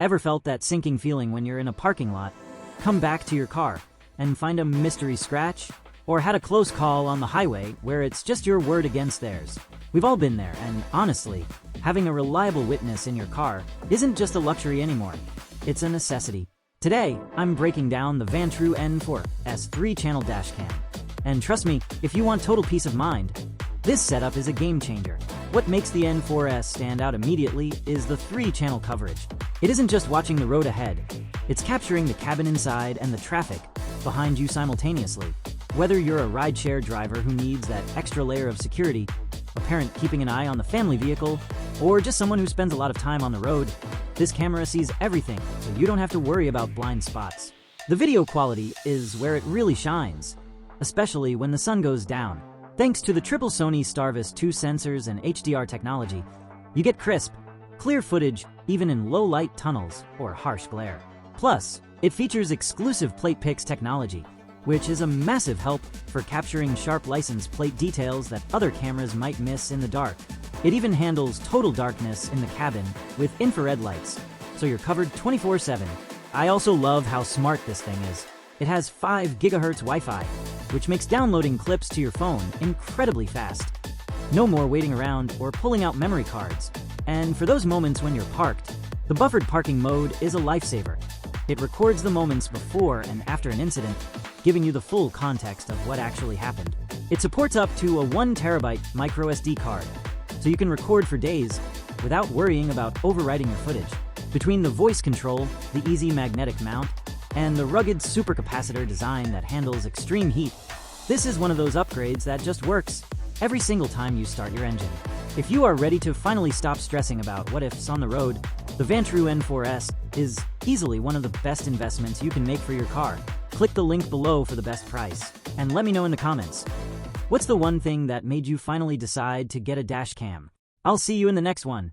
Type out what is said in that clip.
Ever felt that sinking feeling when you're in a parking lot, come back to your car, and find a mystery scratch? Or had a close call on the highway where it's just your word against theirs? We've all been there, and honestly, having a reliable witness in your car isn't just a luxury anymore. It's a necessity. Today, I'm breaking down the Vantrue N4S 3-channel dash cam. And trust me, if you want total peace of mind, this setup is a game changer. What makes the N4S stand out immediately is the 3-channel coverage. It isn't just watching the road ahead, it's capturing the cabin inside and the traffic behind you simultaneously. Whether you're a rideshare driver who needs that extra layer of security, a parent keeping an eye on the family vehicle, or just someone who spends a lot of time on the road, this camera sees everything, so you don't have to worry about blind spots. The video quality is where it really shines, especially when the sun goes down. Thanks to the triple Sony STARVIS 2 sensors and HDR technology, you get crisp, clear footage even in low-light tunnels or harsh glare. Plus, it features exclusive plate pix technology, which is a massive help for capturing sharp license plate details that other cameras might miss in the dark. It even handles total darkness in the cabin with infrared lights, so you're covered 24/7. I also love how smart this thing is. It has 5 GHz Wi-Fi, which makes downloading clips to your phone incredibly fast. No more waiting around or pulling out memory cards. And for those moments when you're parked, the buffered parking mode is a lifesaver. It records the moments before and after an incident, giving you the full context of what actually happened. It supports up to a 1 TB microSD card, so you can record for days without worrying about overwriting your footage. Between the voice control, the easy magnetic mount, and the rugged supercapacitor design that handles extreme heat, this is one of those upgrades that just works every single time you start your engine. If you are ready to finally stop stressing about what-ifs on the road, the Vantrue N4S is easily one of the best investments you can make for your car. Click the link below for the best price, and let me know in the comments. What's the one thing that made you finally decide to get a dash cam? I'll see you in the next one.